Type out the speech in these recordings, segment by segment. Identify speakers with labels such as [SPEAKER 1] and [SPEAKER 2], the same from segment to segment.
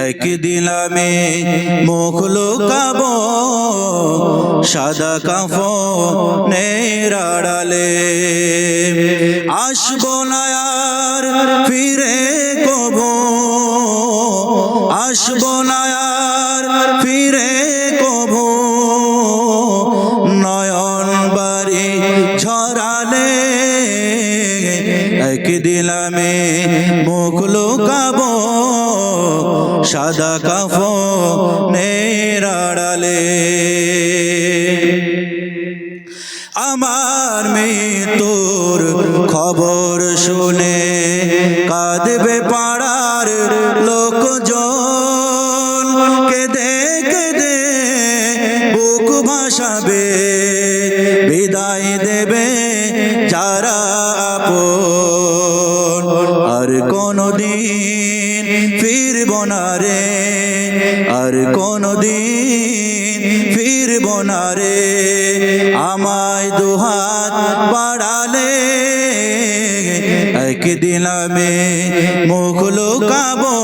[SPEAKER 1] একদিন আমি মুখ লুকাবো সাদা কাফনের আড়ালে, আসবো না আর ফিরে কবো, আসবো না আর ফিরে কবো, নয়ন বাড়ি ঝরালে একদিন আমি মুখ লুকাবো সাদা কাফনের আড়ালে। আমার মৃত্যুর খবর শুনে কাঁদবে পাড়ার লোকজন, কেঁদে কেঁদে বুক ভাসাবে, বিদায় দেবে যারা আপন। আর কোনদিন ফিরব না রে, আর কোনদিন ফিরব না রে, আমায় দুহাত বাড়ালে একদিন আমি মুখ লুকাবো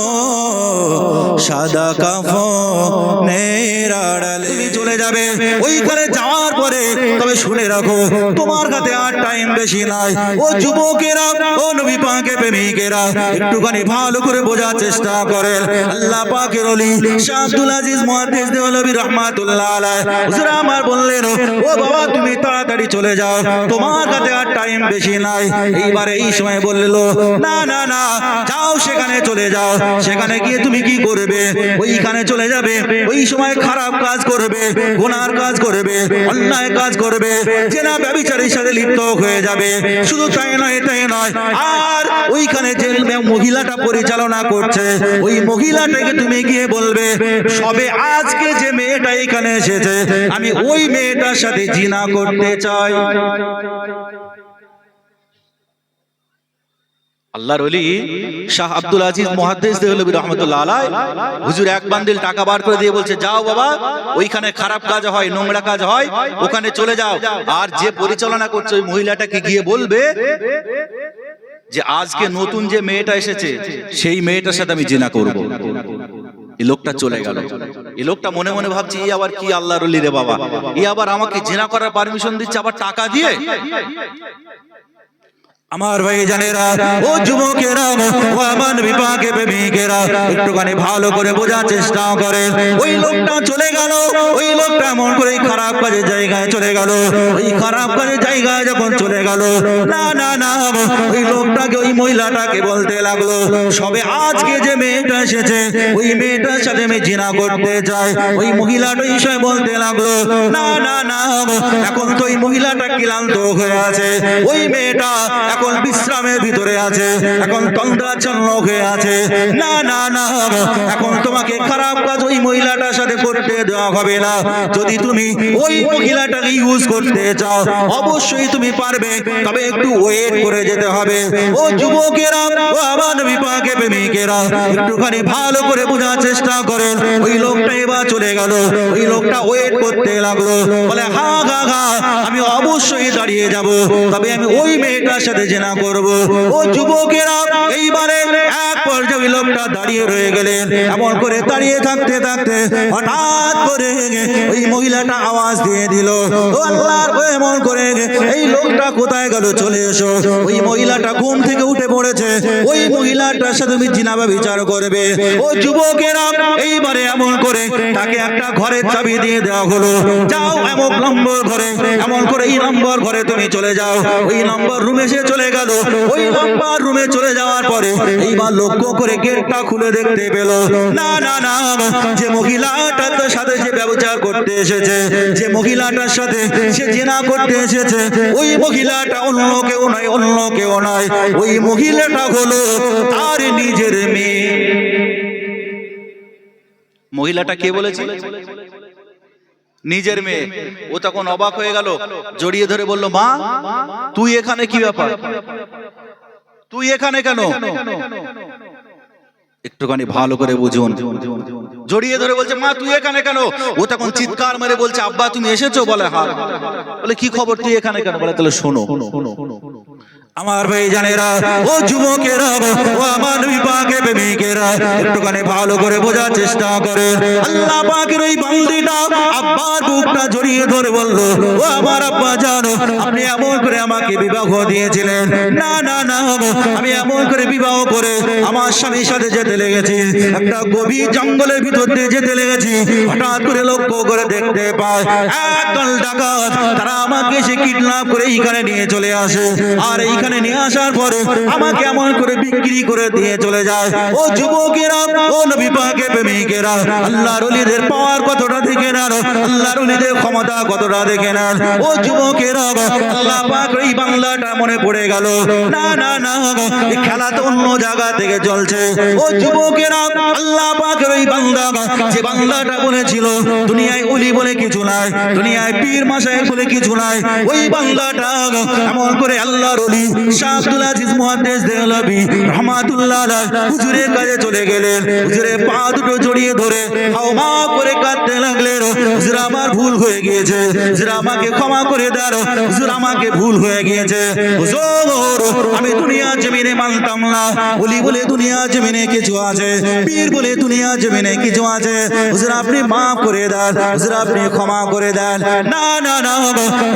[SPEAKER 1] সাদা কাফনের আড়ালে। তুমি চলে যাবে, ওইখানে যাওয়ার পরে তবে শুনে রাখো তোমার কাছে আর টাইম বেশি নাই। ও যুবকেরা, ও নবী পাকের প্রেমিকেরা, একটুখানি ভালো করে বোঝার চেষ্টা করেন। আল্লাহ পাকের ওলি শাহ আব্দুল আজিজ মুহাদ্দিস দেওলভী রাহমাতুল্লাহ আলাইহি হুজুর আমার বললেন, ও বাবা তুমি তাড়াতাড়ি চলে যাও, তোমার কাছে আর টাইম বেশি নাই। এইবারে এই সময় বললো, না না না, যাও সেখানে চলে যাও, সেখানে গিয়ে তুমি কি করবে? ওইখানে চলে যাবে, ওই সময় খারাপ কাজ করবে, গুনার কাজ করবে, অন্যায় কাজ করবে, জেনা ব্যভিচারের সাথে লিপ্ত হয়ে যাবে। শুধু তাই নয়, তাই নয়, আর ওইখানে যে মহিলাটা পরিচালনা করছে ওই মহিলাটাকে তুমি গিয়ে বলবে, সবে আজকে যে মেয়েটা এখানে এসেছে আমি ওই মেয়েটার সাথে জিনা করতে চাই। আল্লাহর ওলি শাহ আব্দুল আজিজ মুহাদ্দিস দেওলভী রাহমাতুল্লাহ আলাইহি হুজুর এক বান্ডিল টাকা বার করে দিয়ে বলছে, যাও বাবা, ওইখানে খারাপ কাজ হয়, নোংরা কাজ হয়, ওখানে চলে যাও। আর যে পরিচালনা করছে ওই মহিলাটাকে গিয়ে বলবে যে আজকে নতুন যে মেয়েটা এসেছে সেই মেয়েটার সাথে আমি জিনা করব। এই লোকটা চলে গেল। এই লোকটা মনে মনে ভাবছে, ই আবার কি আল্লাহর ওলি রে বাবা, ই আবার আমাকে জিনা করার পারমিশন দিচ্ছে, আবার টাকা দিয়ে। আমার ভাই জানেরা, ও যুবকেরা, ও আমার নবী পাকের প্রেমিকেরা, একটুখানি ভালো করে বোঝার চেষ্টা করেন। ওই লোকটা চলে গেল, ওই লোকটা এমন করে খারাপ কাজের জায়গায় চলে গেল। ওই খারাপ কাজের জায়গায় যখন চলে গেল, না না না, ওই লোকটাকে ওই মহিলাটাকে বলতে লাগলো, সবে আজকে যে মেয়েটা এসেছে ওই মেয়েটার সাথে আমি জিনা করতে চাই। ওই মহিলাটা এই সময় বলতে লাগলো, না না না, এখন তো ওই মহিলাটা ক্লান্ত হয়ে আছে, ওই মেয়েটা এখন বিশ্রামের ভিতরে আছে, এখন তন্দ্রাচ্ছন্ন হয়ে আছে, না না না, এখন তোমাকে খারাপ কাজ ওই মহিলাটার সাথে করতে দেওয়া হবে না। যদি তুমি ওই মহিলাটাকে ইউজ করতে চাও অবশ্যই তুমি পারবে, তবে একটু ওয়েট করে যেতে হবে। ও যুবকেরা, ও আমার নবী পাকের প্রেমিকেরা, একটুখানি ভালো করে বোঝার চেষ্টা করেন। ওই লোকটা এবার চলে গেল, ওই লোকটা ওয়েট করতে লাগলো, বলে হা হা হা, আমি অবশ্যই দাঁড়িয়ে যাব, তবে আমি ওই মেয়েটার সাথে জিনা করব। ও যুবকেরা, এইবারে এক পর্যায়ে ওই লোকটা দাঁড়িয়ে রয়ে গেলেন। এমন করে দাঁড়িয়ে থাকতে থাকতে হঠাৎ করে ওই মহিলাটা আওয়াজ দিয়ে দিল, ও আল্লাহর, এমন করে এই লোকটা কোথায় গেল, চলে এসো। ওই মহিলাটা ঘুম থেকে উঠে পড়েছে, ওই মহিলাটার সাথে তুমি জিনা ব্যভিচার করবে। ও যুবকেরা, এইবারে এমন করে তাকে একটা ঘরের চাবি দিয়ে দেওয়া হলো, যাও এমন নম্বর ঘরে, এমন করে এই নম্বর ঘরে তুমি চলে যাও। ওই নম্বর রুমে সে চলে গেল। ওই নম্বর রুমে চলে যাওয়ার পরে এইবার লক্ষ্য করে গেটটা খুলে দেখতে পেল, না না না, যে মহিলাটার সাথে সে ব্যভিচার করতে এসেছে, যে মহিলাটার সাথে সে জিনা করতে এসেছে, ওই মহিলাটা অন্য কেউ নয়, অন্য কেউ নয়, ওই মহিলাটা হলো তার নিজের মেয়ে। মহিলাটা কে বলেছে? নিজের মেয়ে। ও তখন অবাক হয়ে গেল, জড়িয়ে ধরে বলল, মা তুই এখানে কি ব্যাপার, তুই এখানে কেন? একটুখানি ভালো করে বুঝুন। জড়িয়ে ধরে বলছে, মা তুই এখানে কেন? ও তখন চিৎকার মেরে বলছে, আব্বা তুমি এসেছো? বলে হ্যাঁ। বলে কি খবর, তুই এখানে কেন? বলে তাহলে শোনো, আমার ভাই জানেরা, ও যুবকেরা, ও আমার নবী পাকের প্রেমিকেরা, একটুখানি ভালো করে বোঝার চেষ্টা করে। আল্লাহ পাকের ওই বান্দিটা আব্বার বুকটা জড়িয়ে ধরে বলল, ও আমার আব্বা জানো, আপনি এমন করে আমাকে বিবাহ দিয়েছিলেন। না না না, আমি এমন করে বিবাহ করে আমার স্বামীর সাথে যেতে লেগেছি, একটা গভীর জঙ্গলের ভিতর দিয়ে যেতে লেগেছি। হঠাৎ করে লক্ষ্য করে দেখতে পাই একদল ডাকাত, তারা আমাকে সে কিডন্যাপ করে এইখানে নিয়ে চলে আসে। আর এইখানে নিয়ে আসার পরে আমাকে এমন করে বিক্রি করে দিয়ে চলে যায়। ও যুবকেরা, ও নবী পাকের প্রেমিকেরা, আল্লাহর ওলিদের পাওয়ার কতটা দেখে নেন, আল্লাহর ওলিদের ক্ষমতা কতটা দেখে নেন। ও যুবকেরা, আল্লাহ পাক এই বাংলাটা মনে পড়ে গেল। না না না, এই খেলা তো অন্য জায়গা থেকে চলছে। ও যুবকেরা, আল্লাহ পাকের ওই বান্দা, যে বাংলাটা বলেছিল দুনিয়ায় ওলি বলে কিছু নাই, দুনিয়ায় পীর মাশায়েখ বলে কিছু নাই, ওই বাংলাটা এমন করে আল্লাহর ওলি শাহ আব্দুল আজিজ মুহাদ্দিস দেহলভী রাহমাতুল্লাহ আলাইহি হুজুরের কাছে চলে গেলেন। হুজুরের পা দুটো জড়িয়ে ধরে হাওমা করে কাঁদতে লাগলেন, হুজুর আমার ভুল হয়ে গিয়েছে, হুজুর আমাকে ক্ষমা করে দেন, হুজুর আমাকে ভুল হয়ে গিয়েছে। হুজুর আমি দুনিয়া জমিনে মানতাম না ওলি বলে দুনিয়া জমিনে কিছু আছে, পীর বলে দুনিয়া জমিনে কিছু আছে, হুজুর আপনি মাফ করে দেন, হুজুর আপনি ক্ষমা করে দেন। না না না,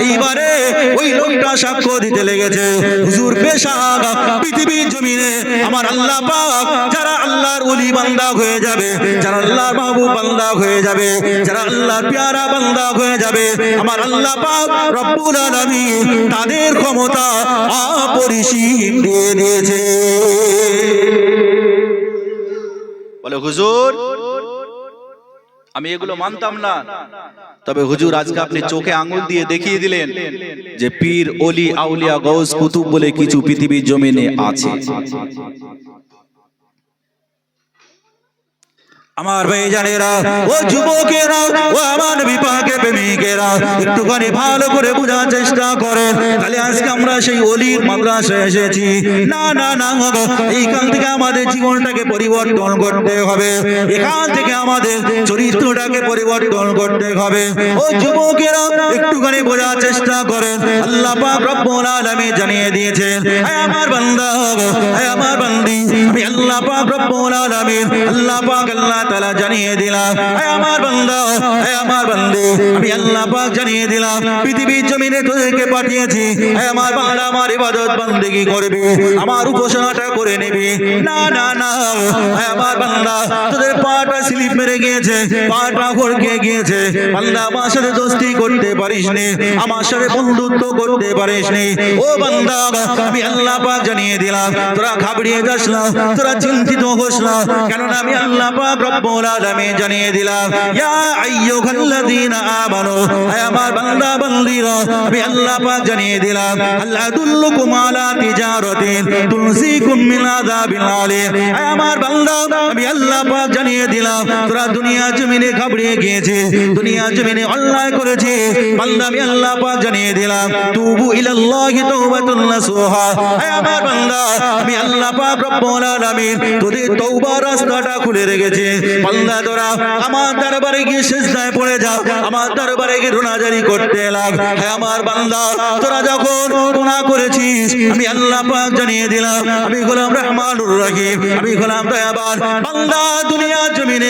[SPEAKER 1] এইবারে ওই লোকটা সাক্ষ্য দিতে লেগেছে, হুজুর বেশক পৃথিবীর জমিনে আমার আল্লাহ পাক যারা আল্লাহর ওলি বান্দা হয়ে যাবে, যারা আল্লাহর মাহবুব বান্দা হয়ে যাবে, যারা আল্লাহর প্যারা বান্দা হয়ে যাবে, আমার আল্লাহ পাক রব্বুল আলামিন তাদের ক্ষমতা অপরিসীম দিয়ে দিয়েছে।
[SPEAKER 2] বলে হুজুর আমি এগুলো মানতাম না, তবে হুজুর আজকে আপনি চোখে আঙ্গুল দিয়ে দেখিয়ে দিলেন যে পীর ওলি আউলিয়া গৌস কুতুব বলে কিছু পৃথিবীর জমিনে আছে।
[SPEAKER 1] আমার ভাই জানেরা, ও যুবকেরা, ও আমার নবী পাকের প্রেমিকেরা, একটুখানি ভালো করে বোঝার চেষ্টা করেন। তাহলে আজকে আমরা সেই ওলির মাদ্রাসায় এসেছি। না না না, এইখান থেকে আমাদের জীবনটাকে পরিবর্তন করতে হবে, এখান থেকে আমাদের চরিত্রটাকে পরিবর্তন করতে হবে। ও যুবকেরা একটুখানি বোঝার চেষ্টা করেন। আল্লাহ পাক রব্বুল আলামিন জানিয়ে দিয়েছেন, হে আমার বান্দা, হে আমার বান্দি, আমি আল্লাহ পাক রব্বুল আলামিন, আল্লাহ পাক আল্লাহ তাআলা জানিয়ে দিলাম, হে আমার বান্দা, হে আমার বান্দি, আমি আল্লাহ পাক জানিয়ে দিলাম পৃথিবীর জমিনে তোদেরকে পাঠিয়েছি, হে আমার বান্দা আমার ইবাদত বন্দেগী করবি, আমার উপাসনাটা করে নিবি। না না না, হে আমার বান্দা তোদের পাটা স্লিপ মেরে গিয়েছে, পাটা ঘুরকে গিয়েছে, বান্দা আমার সাথে দোস্তি করতে পারিসনি, আমার সাথে বন্ধুত্ব করতে পারিসনি। ও বান্দা আমি আল্লাহ পাক জানিয়ে দিলাম, তোরা ঘাবড়িয়ে যাস না, তোরা চিন্তিত হোস না, কেননা আমি আল্লাহ পাক রব্বুল আলামিন জানিয়ে দিলাম, ইয়া আইয়ুহাল্লাযীনা আমানু, হে আমার বান্দা বান্দীরা, আমি আল্লাহ পাক জানিয়ে দিলাম, হাল আদুল্লুকুম আলা তিজারাতিন তুনসিকুম মিন আযাবিল আলীম, হে আমার বান্দা আমি আল্লাহ পাক জানিয়ে দিলাম, তোরা দুনিয়া জমিনে ঘাবড়িয়ে গিয়েছে, দুনিয়া জমিনে অন্যায় করেছে, বান্দা আমি আল্লাহ পাক জানিয়ে দিলাম, তুবু ইলাল্লাহি তাওবাতুন নাসুহা, হে আমার বান্দা আমি আল্লাহ পাক রব্বুল আলামিন তোদের তওবার রাস্তাটা খুলে রেখেছে। বান্দা তোরা আমার দরবারে গিয়ে সিজদায় পড়ে যা, আমার দরবারে গিয়ে রোনাজারি করতে লাগ। হে আমার বান্দা তোরা যখন গুনাহ করেছিস আমি আল্লাহ পাক জানিয়ে দিলাম, আমি গোলাম রহমানুর রহিম, আমি গোলাম দয়াবান। বান্দা দুনিয়া জমিনে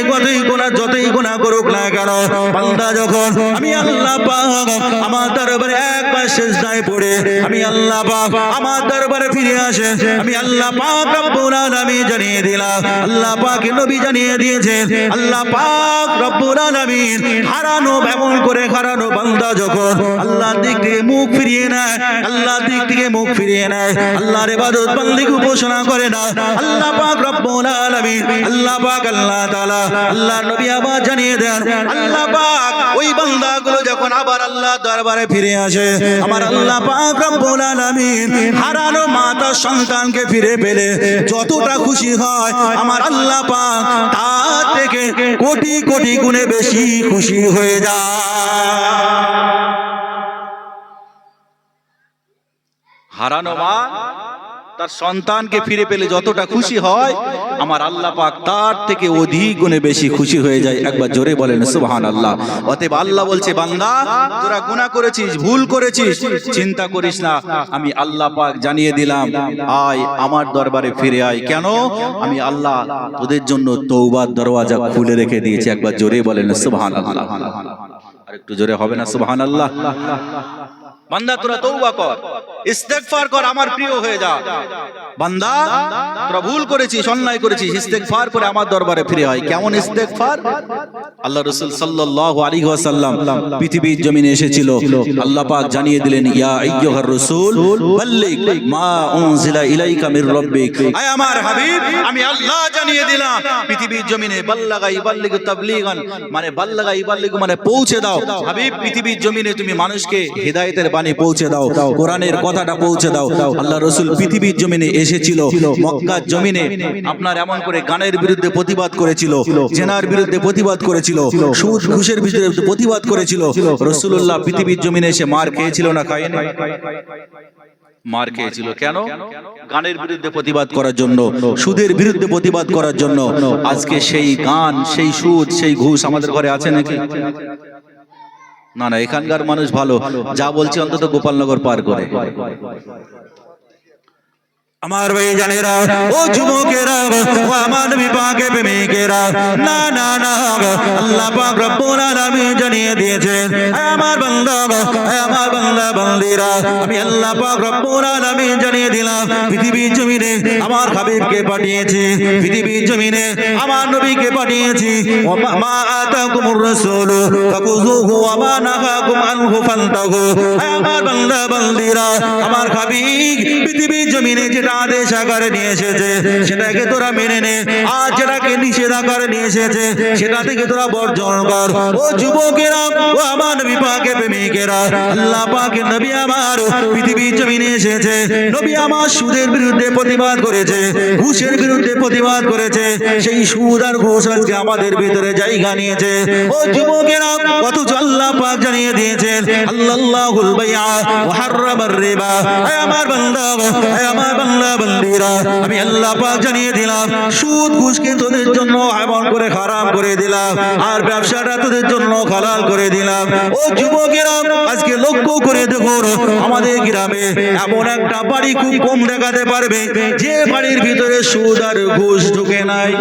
[SPEAKER 1] যতই গুনাহ করুক না কেন, বান্দা যখন আমি আল্লাহ পাক আমার দরবারে একবার সিজদায় পড়ে আমি আল্লাহ পাক আমার দরবারে ফিরে আসে, আমি আল্লাহ পাক রব্বুল আলামিন জানিয়ে দিলাম, আল্লাহ পাক নবী জানিয়ে দিয়েছেন, আল্লাহ পাক রব্বুল আলামিন হারানো এমন করে হারানো বান্দা যখন আল্লাহর দিক থেকে মুখ ফিরিয়ে নেয়, আল্লাহর দিক থেকে মুখ ফিরিয়ে নেয়, আল্লাহর ইবাদত বন্দেগী উপাসনা করে না, আল্লাহ পাক রব্বুল আলামিন, আল্লাহ পাক আল্লাহ তাআলা আল্লাহর নবী আবার জানিয়ে দেন, আল্লাহ পাক ওই বান্দাগুলো যখন আবার আল্লাহ দরবারে ফিরে আসে, আমার আল্লাহ পাক রব্বুল আলামিন হারানো মাতা সন্তানকে ফিরে পেলে যতটা খুশি হয় আমার আল্লাহ পাক তার থেকে কোটি কোটি গুণে বেশি খুশি হয়ে যায়।
[SPEAKER 2] হারানো মা তার সন্তানকে ফিরে পেলে যতটা খুশি হয়, আমার আল্লাহ পাক তার থেকে অধিক গুণে বেশি খুশি হয়ে যায়। একবার জোরে বলেন সুবহানাল্লাহ। অতএব আল্লাহ বলছে, বান্দা তোরা গুনাহ করেছিস, ভুল করেছিস, চিন্তা করিস না, আমি আল্লাহ পাক জানিয়ে দিলাম, আয় আমার দরবারে ফিরে আয়। কেন? আমি আল্লাহ তোদের জন্য তওবার দরওয়াজা খুলে রেখে দিয়েছি। একবার জোরে বলেন সুবহানাল্লাহ। আর একটু জোরে হবে না সুবহানাল্লাহ? বান্দা তোরা তওবা কর, ইস্তেগফার কর, আমার প্রিয় হয়ে যা। বান্দা তোরা ভুল করেছিস, অন্যায় করেছিস, ইস্তেগফার করে আমার দরবারে ফিরে আয়। কেমন ইস্তেগফার? আল্লাহ রাসূল সাল্লাল্লাহু আলাইহি ওয়াসাল্লাম পৃথিবীর জমিনে এসেছিল, আল্লাহ পাক জানিয়ে দিলেন, ইয়া আইয়ুহার রাসূল বাল্লিগ মা উনজিলা ইলাইকা মির রাব্বিক। আয় আমার হাবিব, আমি আল্লাহ জানিয়ে দিলাম পৃথিবীর জমিনে, বাল্লাগা ইবাল্লিগু তাবলীগান, মানে বাল্লাগা ইবাল্লিগু মানে পৌঁছে দাও। হাবিব, পৃথিবীর জমিনে তুমি মানুষকে হিদায়াতের বাণী পৌঁছে দাও, কোরআনের কথাটা পৌঁছে দাও। আল্লাহ রাসূল পৃথিবীর জমিনে এসেছিল, মক্কার জমিনে আপনার এমন করে গানের বিরুদ্ধে প্রতিবাদ করেছিল, জেনার বিরুদ্ধে প্রতিবাদ করেছিল, সুদ ঘুষের বিরুদ্ধে প্রতিবাদ করেছিল। রাসূলুল্লাহ পৃথিবীর জমিনে এসে মার খেয়েছিল না খায়নি? মার খেয়েছিল। কেন? গানের বিরুদ্ধে প্রতিবাদ করার জন্য, সুদের বিরুদ্ধে প্রতিবাদ করার জন্য। আজকে সেই গান, সেই সুদ, সেই ঘুষ আমাদের ঘরে আছে নাকি? না না, এখানকার মানুষ ভালো, যা বলছে অন্তত গোপালনগর পার করে।
[SPEAKER 1] আমার ভাই জানেরা, ও যুবকেরা, ও আমার নবী পাকের প্রেমিকেরা, না না না, আল্লাহ পাক রব্বুল আলামিন জানিয়ে দিয়েছেন, আমার বান্দা, আমার বান্দা বান্দিরা, আমি আল্লাহ পাক রব্বুল আলামিন জানিয়ে দিলাম, পৃথিবীর জমিনে আমার হাবিবকে পাঠিয়েছি, পৃথিবীর জমিনে আমার নবীকে পাঠিয়েছি। মা আতাকুমুর রাসূল ফাকুযুহু ওয়া মা নাহাকুম আনহু ফান্তাহু। আমার বান্দা বান্দিরা, আমার হাবিব পৃথিবীর জমিনে যেটা আদেশ আকারে নিয়ে এসেছে সেটাকে তোরা মেনে নে, আর যেটাকে নিষেধ আকারে নিয়ে এসেছে সেটা থেকে তোরা বর্জন কর। ও যুবকেরা, ও আমার নবী পাকের প্রেমিকেরা, আল্লাহ পাকের নবী আমার পৃথিবীর জমিনে এসেছে, নবী আমার সুদের বিরুদ্ধে প্রতিবাদ করেছে, ঘুষের বিরুদ্ধে প্রতিবাদ করেছে। সেই সুদ আর ঘুষ আজকে আমাদের ভিতরে জায়গা নিয়েছে। ও যুবকেরা, অথচ আল্লাহ পাক জানিয়ে দিয়েছেন, আল্লাহুল বাইআ ওয়া হাররামার রিবা। আমার বান্দা, আমার বান্দা বান্দিরা, আমি আল্লাহ পাক জানিয়ে দিলাম, সুদ ঘুষকে তোদের জন্য এমন করে হারাম করে দিলাম, আর ব্যবসাটা তোদের জন্য হালাল করে দিলাম। ও যুবকেরা, আজকে লক্ষ্য করে দেখুন, আমাদের গ্রামে এমন একটা বাড়ি খুব কম দেখাতে পারবে যে বাড়ির ভিতরে সুদ আর ঘুষ ঢুকে নাই।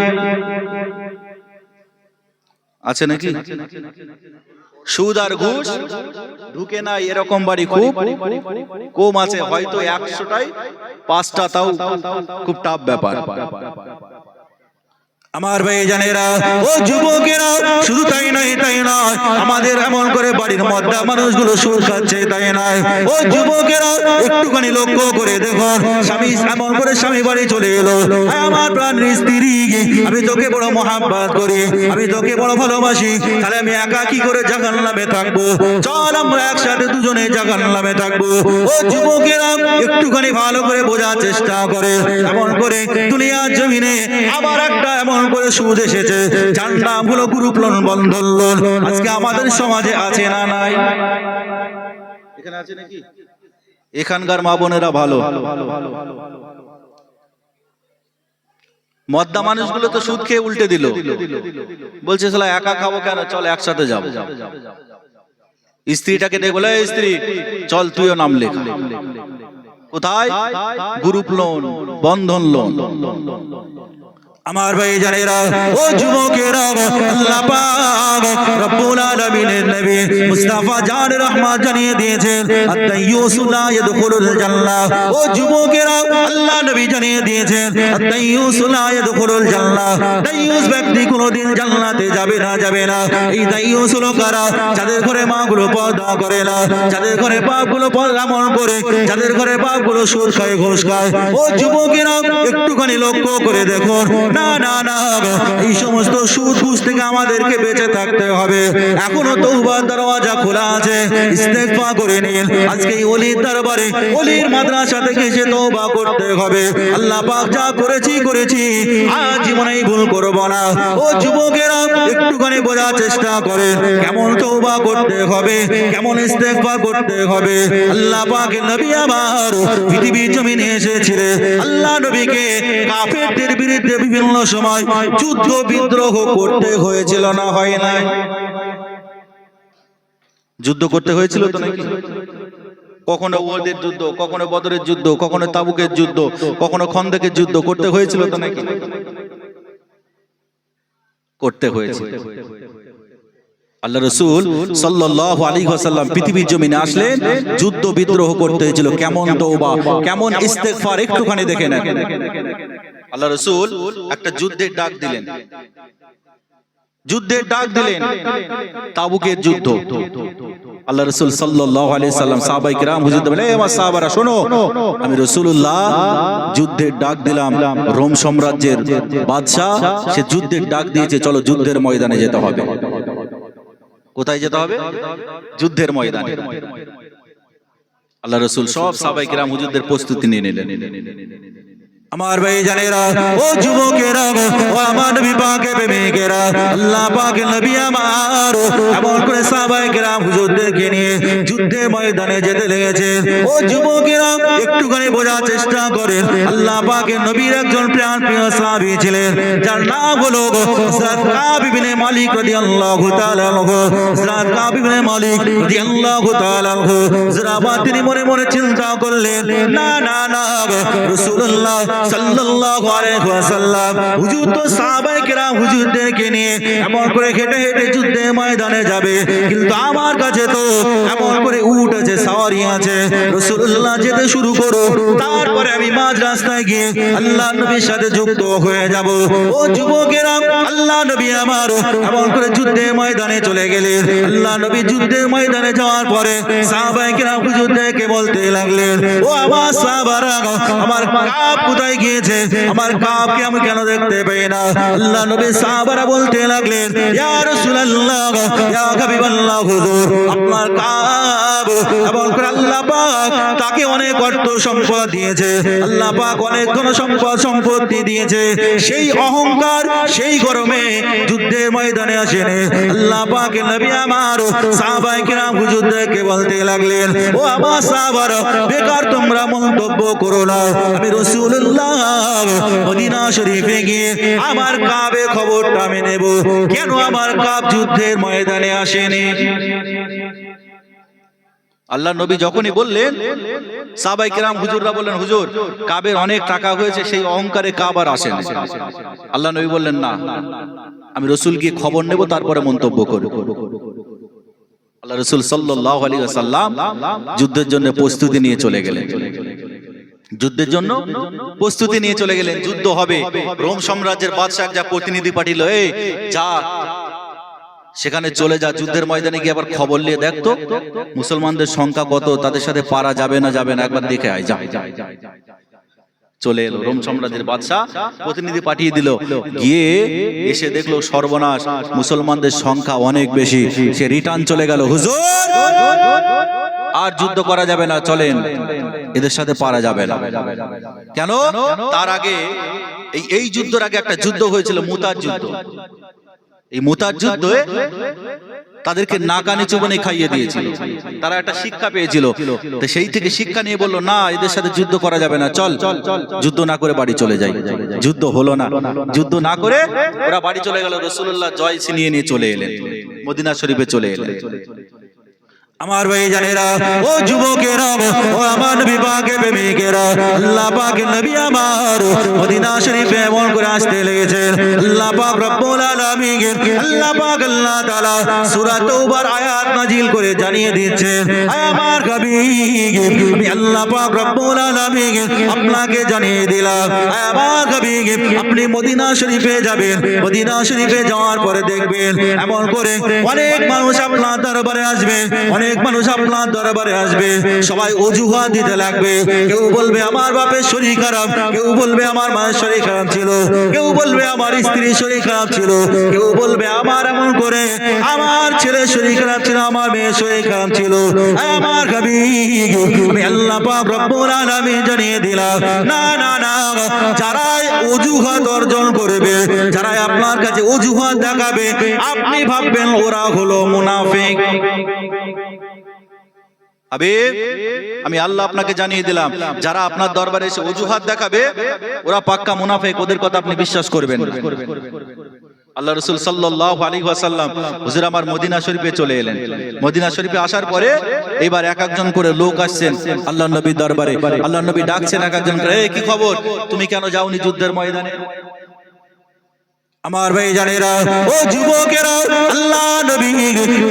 [SPEAKER 2] আছে নাকি? সুদ আর ঘুষ ঢুকে নাই এরকম বাড়ি খুব কম আছে, হয়তো 100টায় 5টা, তাও খুব টাফ ব্যাপার।
[SPEAKER 1] আমার ভাই জানেরা, ও যুবকেরা, শুধু তাই নয়, তাই নয়, আমাদের এমন করে বাড়ির মধ্যে মানুষগুলো সুদ খাচ্ছে, তাই নয়। ও যুবকেরা, একটুখানি লক্ষ্য করে দেখো, স্বামী এমন করে স্বামী বাড়ি চলে এলো, আমার প্রাণের স্ত্রী, আমি তোকে বড় মহাব্বত করি, আমি তোকে বড় ভালোবাসি, তাহলে আমি একা কি করে জাহান্নামে থাকবো? চল আমরা একসাথে দুজনে জাহান্নামে থাকবো। ও যুবকেরা, একটুখানি ভালো করে বোঝার চেষ্টা করে, এমন করে দুনিয়ার জমিনে আবার একটা এমন করে সুদ এসেছে, যার নাম হলো গ্রুপ লোন, বন্ধন লোন। আজকে আমাদের সমাজে আছে না নাই?
[SPEAKER 2] এখানে আছে নাকি? এখানকার মা বোনেরা ভালো, মদ্দা মানুষগুলো তো সুদ খেয়ে উল্টে দিল, বলছে শালা একা খাবো কেন, চল একসাথে যাব। স্ত্রীটাকে দেখে বলে, স্ত্রী চল তুইও নাম লেখ। কোথায়? গ্রুপ লোন, বন্ধন লোন।
[SPEAKER 1] আমার ভাই জানেরা, ও যুবকেরা, আল্লাহ পাক রব্বুল আলামিনের নবী মুস্তাফা জান রহমত জানিয়ে দিয়েছেন, আত-তাইয়্যুসু লা ইয়াদখুলুল জান্নাহ। ও যুবকেরা, আল্লাহ নবী জানিয়ে দিয়েছেন, আত-তাইয়্যুসু লা ইয়াদখুলুল জান্নাহ। তাইয়্যুস ব্যক্তি কোনোদিন জান্নাতে যাবে না, যাবে না। এই তাইয়্যুস হলো কারা? যাদের ঘরে মাগুলো পর্দা করে না, যাদের ঘরে বাপগুলো পর্দা মন করে, যাদের ঘরে বাপগুলো সুদ খায়, ঘুষ খায়। ও যুবকেরা, একটুখানি লক্ষ্য করে দেখুন, না না না, এই সমস্ত সুদ ঘুষ থেকে আমাদেরকে বেঁচে থাকতে হবে। এখনো তওবার দরওয়াজা খোলা আছে, ইস্তেগফার করে নিন। আজকে এই ওলির দরবারে, ওলির মাদ্রাসা থেকে এসে তওবা করতে হবে। আল্লাহ পাক যা করেছি আজ জীবনেই ভুল করব না। ও যুবকেরা, একটুখানি বোঝার চেষ্টা করেন কেমন তওবা করতে হবে, কেমন ইস্তেগফার করতে হবে। আল্লাহ পাকের নবী আমার পৃথিবীর জমিনে এসেছিলেন। আল্লাহ নবীকে কাফেরদের বিরুদ্ধে বিভিন্ন সময় যুদ্ধ বিদ্রোহ করতে হয়েছিল, না হয় না?
[SPEAKER 2] যুদ্ধ করতে হয়েছিল তো নাকি? কখনো উহুদের যুদ্ধ, কখনো বদরের যুদ্ধ, কখনো তাবুকের যুদ্ধ, কখনো খন্দকের যুদ্ধ করতে হয়েছিল তো নাকি? করতে হয়েছে। আল্লাহ রাসূল সাল্লাল্লাহু আলাইহি ওয়াসাল্লাম পৃথিবীর জমিনে আসলেন, যুদ্ধ বিদ্রোহ করতে হয়েছিল। কেমন তওবা, কেমন ইস্তেগফার একটুখানি দেখে নেন। আল্লাহ রাসূল একটা যুদ্ধের ডাক দিলেন, তাবুকের যুদ্ধ। আল্লাহ রাসূল সাল্লাল্লাহু আলাইহি সাল্লাম সাহাবায়ে কিরাম হুজুরদের বলে, আমার সাহাবারা শোনো, আমি রাসূলুল্লাহ যুদ্ধের ডাক দিলাম। রোম সাম্রাজ্যের বাদশা সে যুদ্ধের ডাক দিয়েছে, চলো যুদ্ধের ময়দানে যেতে হবে। কোথায় যেতে হবে? যুদ্ধের ময়দানে। আল্লাহ রাসূল সব সাহাবায়ে কিরাম হুজুরদের প্রস্তুতি নিয়ে নিলেন।
[SPEAKER 1] আমার ভাই জানেরা, ও যুবকেরা, ও আমার নবী পাকের প্রেমিকেরা, আল্লাহ পাকের নবী আমার এমন করে সাহাবায়ে কেরাম হুজুরদেরকে নিয়ে যুদ্ধের ময়দানে যেতে লেগেছে। ও যুবকেরা, একটুখানি বোঝার চেষ্টা করেন। আল্লাহ পাকের নবীর একজন প্রিয় সাহাবী ছিলেন, যার নাম হলো হযরত কাব ইবনে মালিক রাদিয়াল্লাহু তাআলা আনহু। হযরত কাব ইবনে মালিক রাদিয়াল্লাহু তাআলা আনহু তিনি মনে মনে চিন্তা করলেন, না না না, রাসূলুল্লাহ সাল্লাল্লাহু আলাইহি ওয়াসাল্লাম হুজুর তো সাহাবায়ে কেরাম হুজুরদেরকে নিয়ে এমন করে হেঁটে হেঁটে যুদ্ধের ময়দানে যাবে, কিন্তু আমার কাছে তো এমন করে উট আছে, সওয়ারি আছে। রাসূলুল্লাহ যেতে শুরু করো, তারপরে আমি মাঝ রাস্তায় গিয়ে আল্লাহ নবীর সাথে যুক্ত হয়ে যাব। ও যুবকেরা, আল্লাহ নবী আমার এমন করে যুদ্ধের ময়দানে চলে গেলেন। আল্লাহ নবী যুদ্ধের ময়দানে যাওয়ার পরে সাহাবায়ে কেরাম হুজুরদেরকে বলতে লাগলেন, ও আমার সাহাবারা, আমার কাব কোথায় গিয়েছে? আমার কাবকে আমি কেন দেখতে পাই না? আল্লাহ নবী সাহাবারা বলতে লাগলেন, ইয়া রাসূলুল্লাহ, ইয়া হাবিবাল্লাহ, হুজুর আপনার কাব এমন করে আল্লাহ পাক তাকে অনেক অর্থ সম্পদ দিয়েছে, আল্লাহ পাক অনেক ধন সম্পত্তি দিয়েছে। সেই অহংকার, সেই গরমে যুদ্ধের ময়দানে আসেন। আল্লাহ পাকের নবী আমার সাহাবায়ে কেরাম হুজুরদেরকে বলতে লাগলেন, ও আমার সাহাবারা, বেকার তোমরা মন্তব্য করো না। আমি রাসূলুল্লাহ মদিনা শরীফে গিয়ে আমার কাবে খবরটা আমি নেব, কেন আমার কাব যুদ্ধের ময়দানে আসেনি?
[SPEAKER 2] আল্লাহ নবী যখনই বললেন, সাহাবায়ে কেরাম হুজুররা বললেন, হুজুর কাবের অনেক টাকা হয়েছে, সেই অহংকারে কাব আর আসেন। আল্লাহ নবী বললেন, না, আমি রাসূল গিয়ে খবর নেব, তারপরে মন্তব্য করব। আল্লাহ রাসূল সাল্লাল্লাহু আলাইহি ওয়াসাল্লাম যুদ্ধের জন্য প্রস্তুতি নিয়ে চলে গেলেন। যুদ্ধের জন্য প্রস্তুতি নিয়ে চলে গেলেন। যুদ্ধ হবে। রোম সাম্রাজ্যের বাদশা যা প্রতিনিধি পাঠিয়েছিল, এই যা সেখানে চলে যা, যুদ্ধের ময়দানে গিয়ে আবার খবর নিয়ে দেখতো মুসলমানদের সংখ্যা কত, তাদের সাথে পারা যাবে না একবার দেখে আয়। যা চলে এলো। রোম সাম্রাজ্যের বাদশা প্রতিনিধি পাঠিয়ে দিল, গিয়ে এসে দেখলো সর্বনাশ, মুসলমানদের সংখ্যা অনেক বেশি। সে রিটার্ন চলে গেল, হুজুর আর যুদ্ধ করা যাবে না, চলেন, এদের সাথে পারা যাবে না। কেন? তার আগে এই যুদ্ধের আগে একটা যুদ্ধ হয়েছিল, মুতার যুদ্ধ। এই মুতার যুদ্ধে তাদেরকে নাকানি চুবানি খাইয়ে দিয়েছিল, তারা একটা শিক্ষা পেয়েছিল। তো সেই থেকে শিক্ষা নিয়ে বললো, না, এদের সাথে যুদ্ধ করা যাবে না, চল যুদ্ধ না করে বাড়ি চলে যাই। যুদ্ধ হলো না। যুদ্ধ না করে ওরা বাড়ি চলে গেল। রাসূলুল্লাহ জয় ছিনিয়ে নিয়ে চলে এলেন, মদিনা শরীফে চলে এলেন।
[SPEAKER 1] আমার ভাই জানেরা, ও যুবকেরা, ও আমার নবী পাকের প্রেমিকেরা, আল্লাহ পাকের নবী আমার মদিনা শরীফে এমন করে আসতে লেগেছেন। আল্লাহ পাক রব্বুল আলামিন, আল্লাহ পাক আল্লাহ তাআলা সূরা তাওবার আয়াত নাজিল করে জানিয়ে দিচ্ছেন, আমার হাবিব, আমি আল্লাহ পাক রব্বুল আলামিন আপনাকে জানিয়ে দিলাম, আমার হাবিব, আপনি মদিনা শরীফে যাবেন। মদিনা শরীফে যাওয়ার পরে দেখবেন এমন করে অনেক মানুষ আপনার দরবারে আসবে, অনেক অনেক মানুষ আপনার দরবারে আসবে, সবাই অজুহাত দিতে লাগবে। কেউ বলবে আমার বাপের শরীর খারাপ, কেউ বলবে আমার মায়ের শরীর খারাপ ছিল, কেউ বলবে আমার স্ত্রীর শরীর খারাপ ছিল, কেউ বলবে আমার এমন করে আমার ছেলের শরীর খারাপ ছিল, আমার মেয়ের শরীর খারাপ ছিল। আমার হাবিব আমি আল্লাহ পাক রব্বুল আলামিন জানিয়ে দিলাম, না না না, যারা অজুহাত অর্জন করবে, যারা আপনার কাছে অজুহাত দেখাবে, আপনি ভাববেন ওরা হলো মুনাফিক।
[SPEAKER 2] হাবিব, আমি আল্লাহ আপনাকে জানিয়ে দিলাম, যারা আপনার দরবারে এসে অজুহাত দেখাবে ওরা পাক্কা মুনাফিক, ওদের কথা আপনি বিশ্বাস করবেন না। আল্লাহ রাসূল সাল্লাল্লাহু আলাইহি ওয়াসাল্লাম হুজুর আমার মদিনা শরীফে চলে এলেন। মদিনা শরীফে আসার পরে এবার এক একজন করে লোক আসছেন আল্লাহর নবীর দরবারে। আল্লাহর নবী ডাকছেন এক একজন করে, এই কি খবর, তুমি কেন যাওনি যুদ্ধের ময়দানে?
[SPEAKER 1] আমার ভাই জানেরা, ও যুবকেরা, আল্লাহ নবী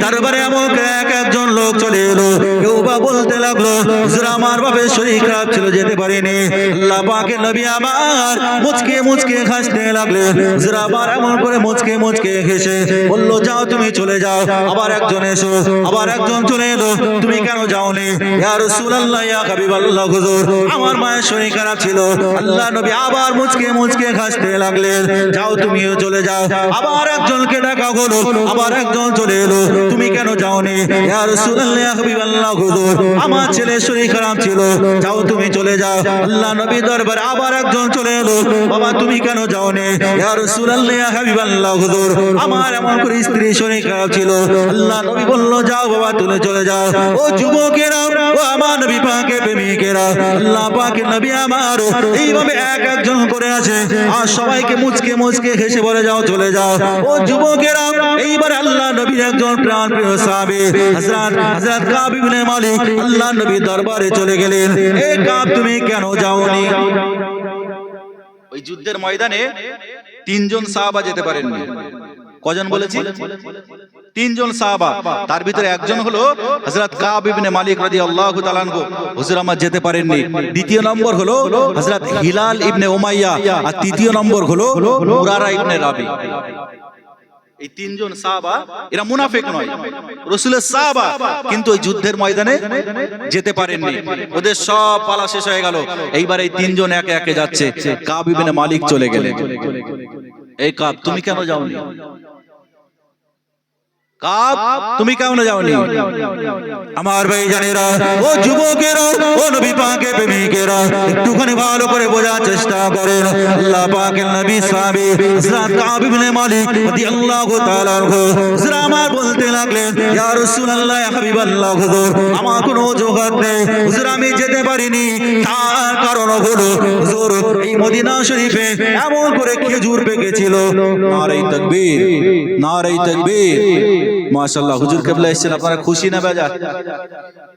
[SPEAKER 1] দরবারে এমন এক একজন লোক চলে এলো। কেউ বা বলতে লাগলো, হুজুর আমার বাপের শরীর খারাপ ছিল, যেতে পারিনি। আল্লাহ পাকের নবী আমার মুচকে মুচকে হাসতে লাগলেন। হুজুর আমার এমন করে মুচকে মুচকে হেসে বললো, যাও তুমি চলে যাও। আবার একজন এসো, আবার একজন চলে এলো, তুমি কেন যাওনি? ইয়া রাসূলুল্লাহ, ইয়া হাবিবাল্লাহ, হুজুর আমার মায়ের শরীর খারাপ ছিল। আল্লাহ নবী আবার মুচকে মুচকে হাসতে লাগলেন, যাও তুমিও চলে যাও। আবার একজনকে ডাকা হলো, আবার একজন চলে এলো, তুমি কেন যাওনি? ইয়া রাসূলুল্লাহ, ইয়া হাবিবাল্লাহ, হুজুর আমার ছেলের শরীর খারাপ ছিল, যাও তুমি চলে যাও। আল্লাহ নবী দরবারে আবার একজন চলে এলো, বাবা তুমি কেন যাওনি? ইয়া রাসূলুল্লাহ, ইয়া হাবিবাল্লাহ, হুজুর আমার এমন করে স্ত্রীর শরীর খারাপ ছিল। আল্লাহ নবী বলল, যাও বাবা তুমি চলে যাও। ও যুবকেরা, ও আমার নবী পাকের প্রেমিকেরা, আল্লাহ পাকের নবী আমার এইভাবে এক একজন করে আছে, আর সবাইকে মুচকে মুচকে হেসে বলে, যাও চলে যাও। ও যুবকেরা, এইবার আল্লাহ নবীর একজন প্রাণ প্রিয় সাহাবী হযরত কাব ইবনে মালিক আল্লাহ নবীর দরবারে চলে গেলেন। এ কাব, তুমি কেন যাওনি?
[SPEAKER 2] ওই যুদ্ধের ময়দানে তিনজন সাহাবা যেতে পারেননি। কজন বলেছি? তিনজন সাহাবা, তার ভিতরে একজন হলো হযরত কাব ইবনে মালিক রাদিয়াল্লাহু তাআলা আনহু, হুজুর আমার যেতে পারেননি। দ্বিতীয় নম্বর হলো হযরত হিলাল ইবনে উমাইয়া, আর তৃতীয় নম্বর হলো মুরারা ইবনে রাবি। এই তিনজন সাহাবা, এরা মুনাফিক নয়, রাসূলের সাহাবা, কিন্তু ওই যুদ্ধের ময়দানে যেতে পারেননি। ওদের সব পালা শেষ হয়ে গেল, এইবার এই তিনজন একে একে যাচ্ছে। কাব ইবনে মালিক চলে গেলেন। এই কাব, তুমি কেন যাওনি? কাব, তুমি কেন যাওনি?
[SPEAKER 1] আমার ভাই জানেরা, ও যুবকেরা, ও নবী পাকের প্রেমিকেরা, একটুখানি ভালো করে বোঝার চেষ্টা করেন। আল্লাহ পাকের নবী সাহাবী হযরত কাব ইবনে মালিক রাদিয়াল্লাহু তাআলা আনহু হুজুর আমার বলতে লাগলেন, ইয়া রাসূলুল্লাহ, ইয়া হাবিবাল্লাহ, হুজুর আমার কোনো অজুহাত নেই, হুজুর আমি যেতে পারিনি। তার কারণ হলো হুজুর এই মদিনা শরীফে এমন করে খেজুর পেকেছিল।
[SPEAKER 2] নারে তাকবীর, নারে তাকবীর। মাশাআল্লাহ, হুজুর কেবলা এসেছেন, আপনারা খুশি না বেজার?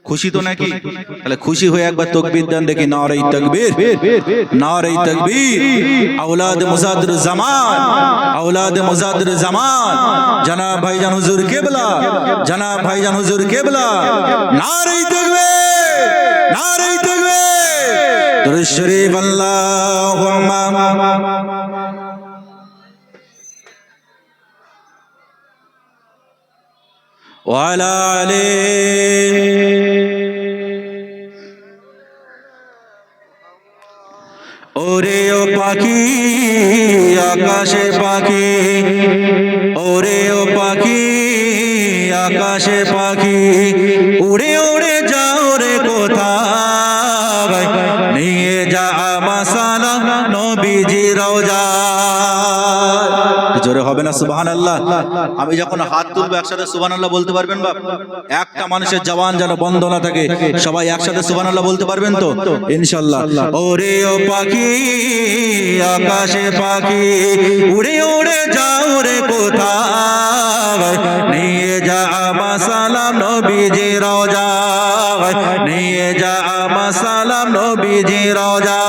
[SPEAKER 2] খুশি তো নাকি? তাহলে খুশি হয়ে একবার তাকবীর দেন দেখি। নারে তাকবীর, নারে তাকবীর। আওলাদ মুজাদ্দির জামান, আওলাদ মুজাদ্দির জামান জনাব ভাইজান হুজুর কেবলা, জনাব ভাইজান হুজুর কেবলা। নারে তাকবীর, নারে তাকবীর। দুরূদ শরীফ আল্লাহুম্মা ওয়ালা আলে।
[SPEAKER 1] ওরে ও পাখি, আকাশে পাখি, ওরে ও পাখি, আকাশে পাখি, উড়ে উড়ে যাও রে কোথায়, নিয়ে যা মাসালা নবীজি রওজা।
[SPEAKER 2] জোরে হবে না সুবহানাল্লাহ? আমি যখন হাত তুলবো একসাথে সুবহানাল্লাহ বলতে পারবেন বাপ? একটা মানুষের জবান যেন বন্ধ না থাকে, সবাই একসাথে সুবহানাল্লাহ বলতে পারবেন তো ইনশাআল্লাহ?
[SPEAKER 1] ওরে ও পাখি, আকাশে পাখি, উড়ে উড়ে যাও রে কোথায়, নিয়ে যা মাসালাম নবীজি রওজা, নিয়ে যা মাসালাম নবীজি রওজা।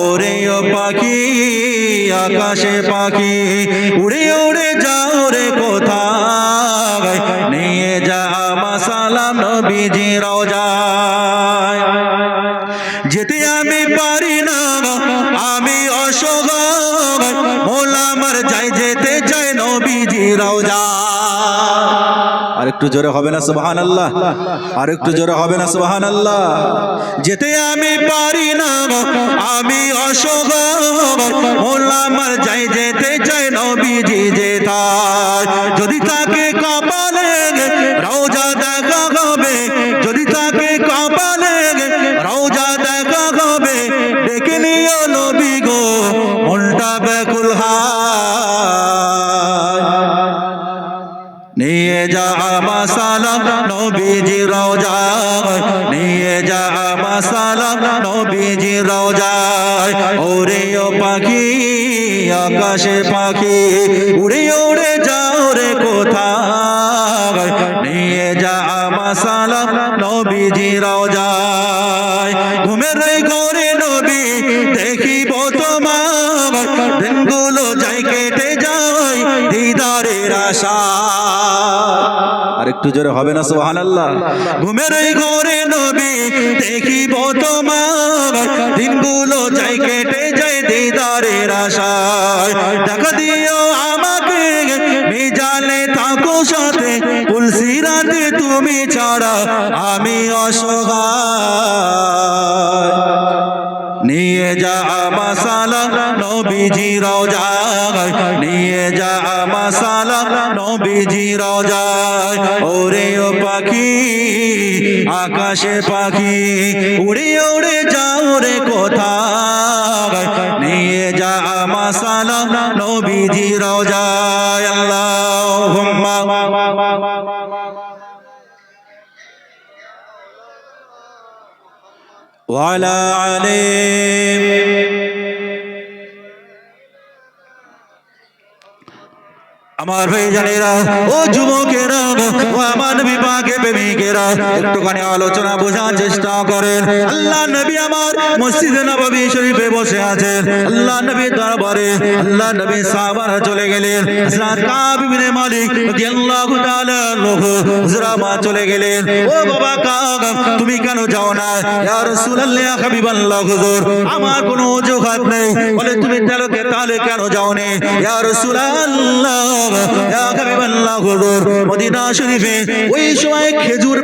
[SPEAKER 1] ওরে ও পাখি, আকাশে পাখি, উড়ে উড়ে যাও রে কোথায়, নিয়ে যা মাসালাম নবীজি রওজা। যেতে আমি পারি না, আমি অসহায়, মোলা আমার যাই, যেতে চাই নবীজি রওজা। আর একটু জোরে হবে না সুবহানাল্লাহ, আর একটু জোরে হবে না সুবহানাল্লাহ। যেতে আমি পারি না, আমি অসহায়, মোলা আমার যাই যেতে চাই নবীজি যেতায়। যদি তাকে কপালে রওজা দেখা হবে, যদি তাকে কপালে রওজা দেখা হবে, ডেকে নিও নবী গো মনটা ব্যাকুল হায়। নিয়ে যা আমার সালাম নবীজি রওজায়, নিয়ে যা আমার সালাম নবীজি রওজায়। ওরে ও পাখি আকাশে পাখি, উড়ে উড়ে যাও রে কোথায়, নিয়ে যা আমার সালাম নবীজি রওজায়। ঘুমের ঘরে নবী দেখিব তোমার, দিনগুলো যাই কেটে যায় দিদারের আশা। আর একটু জোরে হবে না সুবহানাল্লাহ। ঘুমের ঘরে নবী দেখিব তোমার, দিনগুলো যাই কেটে যায় দিদারের আশায়। দেখা দিও আমাকে মিজানে থাকো সাথে, পুলসিরাতে তুমি ছাড়া আমি অসহায়। নিয়ে যা আমার সালাম নবীজি রওজায়, নিয়ে যা আমার সালাম নবীজি রওজায়। ওরে ও পাখি আকাশে পাখি, উড়ে উড়ে যাও রে কোথায়, নিয়ে যা আমার সালাম নবীজি রওজায়। আল্লাহুম্মা ওয়ালা আলাইহিম। আমার ভাইজানেরা ও যুবকেরা ও আমার নবী পাকের প্রেমিকেরা, একটুখানি আলোচনা বোঝার চেষ্টা করেন। আল্লাহ নবী আমার মসজিদে নববী শরীফে বসে আছেন, আল্লাহ নবীর দরবারে আল্লাহ নবী সাহাবারা চলে গেলেন। হযরত কাব ইবনে মালিক রাদিয়াল্লাহু তাআলা হুজুরামা চলে গেলেন। ও বাবা কাব, তুমি কেন যাও না? ইয়া রাসূলুল্লাহ ইয়া হাবিবাল্লাহ হুজুর, আমার কোনো অজুহাত নেই। বলে তুমি তাহলে কেন যাও না? ইয়া রাসূলুল্লাহ ইয়া হাবিবাল্লাহ হুজুর, মদিনা শরীফে ওই সময় খেজুর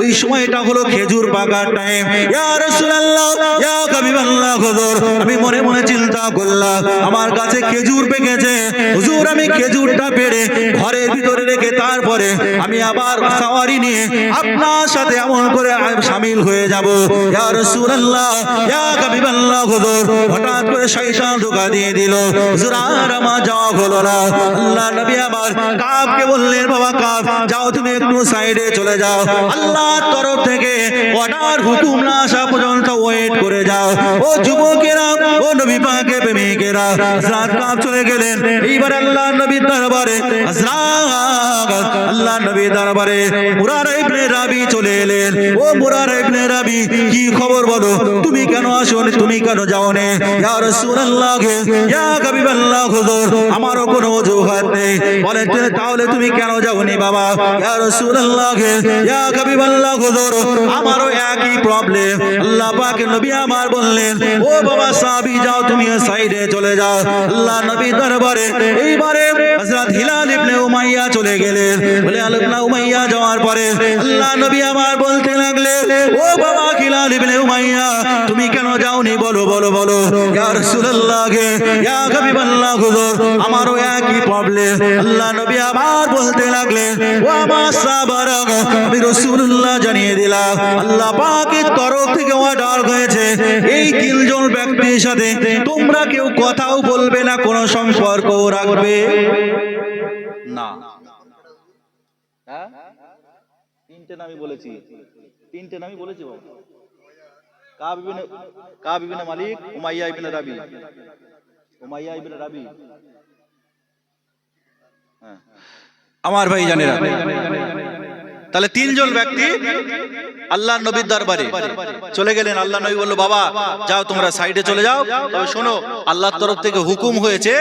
[SPEAKER 1] ওই সময়টা হলো খেজুর পাকার টাইম। ইয়া রাসূলুল্লাহ ইয়া হাবিবাল্লাহ হুজুর, আমি মনে মনে চিন্তা করলাম আমার কাছে খেজুর পেকেছে হুজুর, আমি খেজুরটা পেড়ে ঘরের ভিতরে রেখে তারপরে আমি আবার সাওয়ারি নিয়ে আপনার সাথে এমন করে শামিল হয়ে যাব। ইয়া রাসূলুল্লাহ ইয়া হাবিবাল্লাহ হুজুর, হঠাৎ করে শয়তান ধোঁকা দিয়ে দিল, হুজুর আর আমার যাওয়া হলো না। আল্লাহ নবী আমার কাবকে বললেন, বাবা কাব যাও তুমি একটু সাইডে চলে যাও, আল্লাহর তরফ থেকে অর্ডার হুকুম না আসা পর্যন্ত ওয়েট করে যাও। ও যুবকেরা ও নবী পাকের প্রেমিকেরা, হযরত কাব চলে গেলেন। এইবার আল্লাহ নবীর দরবারে আল্লাহ নবীর দরবারে মুরারা ইবনে রাবি চলে এলেন। ও মুরারা ইবনে রাবি, কি খবর বলো, তুমি কেন আসোনি, তুমি কেন যাওনি? ইয়া রাসূলুল্লাহ ইয়া হাবিবাল্লাহ হুজুর, আমারও কোনো অজুহাত নেই। বলেন তাহলে তুমি কেন যাওনি বাবা? ইয়া রাসূলুল্লাহ ইয়া হাবিবাল্লাহ হুজুর, আমারও একই প্রবলেম। আল্লাহ পাকের নবী আমার বললেন, ও বাবা সাহাবী যাও তুমি সাইডে চলে যাও। আল্লাহ নবী দরবারে এইবারে হযরত হিলাল ইবনে উমাইয়া চলে গেলেন। বলে আল্লাহ উমাইয়া যাওয়ার পরে আল্লাহ নবী আমার বলতে লাগলেন, ও বাবা হিলাল ইবনে উমাইয়া তুমি কেন যাওনি, বলো বলো বলো। ইয়া রাসূলুল্লাহ ইয়া হাবিবাল্লাহ হুজুর, আমারও একই প্রবলেম। আল্লাহ নবী আবার বলতে লাগলেন, ও আমার সাহাবারা আমি রাসূলুল্লাহ জানিয়ে দিলাম আল্লাহ পাকের তরফ থেকে অর্ডার হয়েছে এই তিনজন ব্যক্তির সাথে তোমরা কেউ কথাও বলবে না, কোনো সম্পর্কও রাখবে না। হ্যাঁ, তিনটে নামই বলেছি, তিনটে নামই বলেছি বাবা। কাব ইবনে মালিক, উমাইয়া ইবনে রাবি, উমাইয়া ইবনে রাবি। আমার ভাই জানেরা, তাহলে তিনজন ব্যক্তি আল্লাহ নবীর দরবারে চলে গেলেন। আল্লাহ নবী বলল, বাবা যাও তোমরা সাইডে চলে যাও, তবে শোনো আল্লাহর তরফ থেকে হুকুম হয়েছে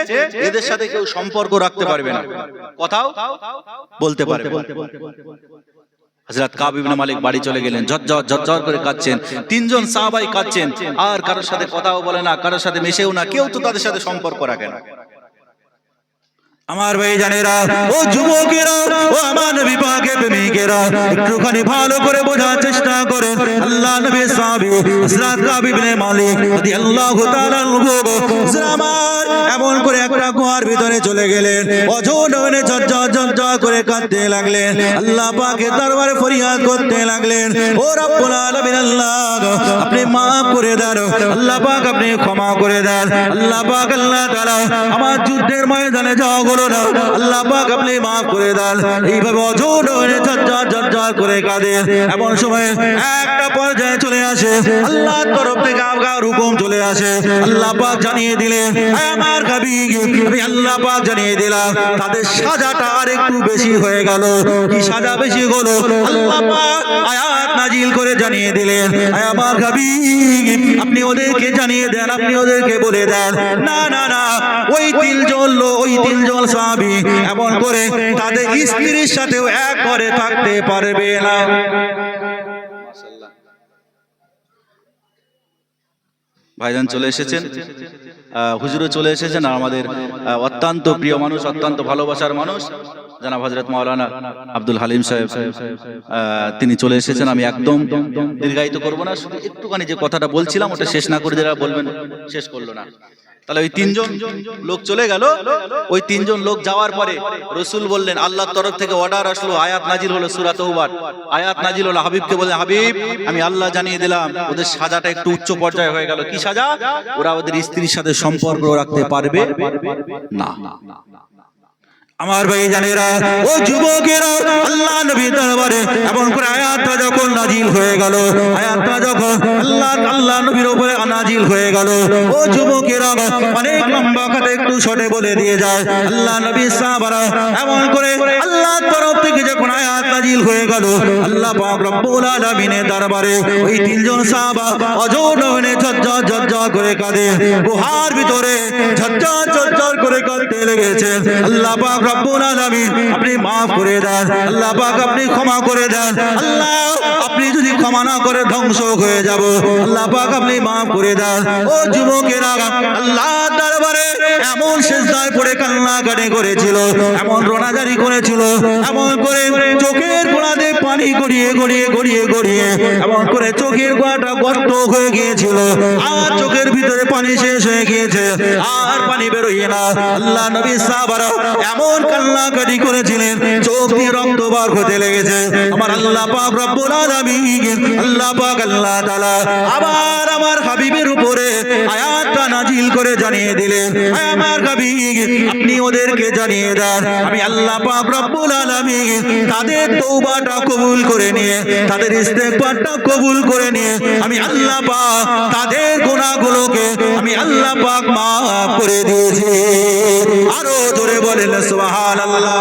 [SPEAKER 1] এদের সাথে কেউ সম্পর্ক রাখতে পারবে না, কথাও বলতে পারবে না। হযরত কাব ইবনে মালিক বাড়ি চলে গেলেন, ঝরঝর করে কাঁদছেন। তিনজন সাহাবাই কাঁদছেন, আর কারোর সাথে কথাও বলে না, কারোর সাথে মেশেও না, কেউ তো তাদের সাথে সম্পর্ক রাখে না। আমার ভাই জানেরা, ও যুবকেরা, ও আমার নবী পাকের প্রেমিকেরা, একটুখানি ভালো করে বোঝার চেষ্টা করেন। আল্লাহ নবী সাহাবী হযরত কাব ইবনে মালিক রাদিয়াল্লাহু তাআলা আমার এমন করে একটা গুহার ভিতরে চলে গেলেন, অঝোর হয়ে ঝরঝর করে কাঁদতে লাগলেন, আল্লাহ পাকের দরবারে ফরিয়াদ করতে লাগলেন, ও রব্বুল আলামিন, আল্লাহ আপনি মাফ করে দেন, আল্লাহ পাক আপনি ক্ষমা করে দেন, আল্লাহ পাক আল্লাহ তাআলা আমার যুদ্ধের ময়দানে যাওয়া হলো না, আল্লাহ পাক আপনি মাফ করে দেন। এইভাবে অঝোর হয়ে ঝরঝর করে কাঁদে। এমন সময় একটা পর্যায়ে চলে আসে, আল্লাহর তরফ থেকে আগার হুকুম চলে আসে, আল্লাহ পাক জানিয়ে দিলেন, আমার হাবিব আমি আল্লাহ পাক জানিয়ে দিলাম তাদের সাজাটা আর একটু বেশি হয়ে গেল। কি সাজা বেশি হলো? আল্লাহ পাক আয়াত নাজিল করে জানিয়ে দিলেন, আমার হাবিব আপনি ওদেরকে জানিয়ে দেন, আপনি ওদেরকে বলে দেন, না না না, ওই তিনজন সাহাবী এমন করে তাদের স্ত্রীর সাথেও এক ঘরে থাকতে পারবে না।
[SPEAKER 2] ভাইজান চলে এসেছেন, হুজুরও চলে এসেছেন, আর আমাদের অত্যন্ত প্রিয় মানুষ, অত্যন্ত ভালোবাসার মানুষ জনাব হযরত মাওলানা আব্দুল হালিম সাহেব, তিনি চলে এসেছেন। আমি একদম দীর্ঘায়িত করব না, শুধু একটুখানি যে কথাটা বলছিলাম ওটা শেষ না করে যারা বলবেন শেষ করলো না। তাহলে ওই তিনজন লোক চলে গেল, ওই তিনজন লোক যাওয়ার পরে রাসূল বললেন, আল্লাহর তরফ থেকে অর্ডার আসলো, আয়াত নাজিল হলো সূরা তাওবার, আয়াত নাজিল হলো, হাবিবকে বললেন, হাবিব আমি আল্লাহ জানিয়ে দিলাম ওদের সাজাটা একটু উচ্চ পর্যায়ে হয়ে গেল। কি সাজা? ওরা ওদের স্ত্রীর সাথে সম্পর্ক রাখতে পারবে না।
[SPEAKER 1] আমার ভাই জানেরা, ও যুবকেরা, আল্লাহ নবী দরবারে এমন করে আয়াতটা যখন নাজিল হয়ে গেল, আয়াতটা যখন আল্লাহ নবীর উপরে নাজিল হয়ে গেল, ও যুবকেরা, অনেক লম্বা কথা একটু শর্টে বলে দিয়ে যায়। আল্লাহ নবী সাহাবারা এমন করে আল্লাহর তরফ থেকে যখন আয়াত নাজিল হয়ে গেল, আল্লাহ পাক রব্বুল আলামিনের দরবারে ওই তিনজন সাহাবা অঝোর হয়ে ঝরঝর করে কাঁদে, গুহার ভিতরে ঝরঝর করে কাঁদতে লেগেছে। আল্লাহ পাক রব্বুল আলামিন আপনি মাফ করে দেন, আল্লাহ পাক আপনি ক্ষমা করে দেন, আল্লাহ আপনি যদি ক্ষমা না করে ধ্বংস হয়ে যাব, আল্লাহ পাক আপনি মাফ করে দেন। ও যুবকেরা, আল্লাহর দরবারে এমন সিজদায় পড়ে কান্নাকাটি করেছিল, এমন রোনাজারি করেছিল, এমন করে চোখের কোণাতে পানি গড়িয়ে এমন করে চোখের গোড়াটা গর্ত হয়ে গিয়েছিল, আর চোখের ভিতরে পানি শেষ হয়ে গিয়েছে, আর পানি বেরোয় না। আল্লাহ নবী সাহাবারা এমন কান্নাকাটি করেছিলেন, চোখ দিয়ে রক্ত বার হতে লেগেছে। আমার আল্লাহ পাক রব্বুল আলামিন, আল্লাহ পাক আল্লাহ তাআলা আবার আমার হাবিবের উপরে আয়াতটা নাজিল করে জানিয়ে দিলেন, আমার হাবিব আপনি ওদেরকে জানিয়ে দেন, আমি আল্লাহ পাক রব্বুল আলামিন তাদের তওবাটা কবুল করে নিয়ে, তাদের ইস্তেগফারটা কবুল করে নিয়ে আমি আল্লাহ পাক তাদের গুনাহগুলোকে আমি আল্লাহ পাক মাফ করে দিয়েছি। আরো জোরে বলেন সুবহানাল্লাহ।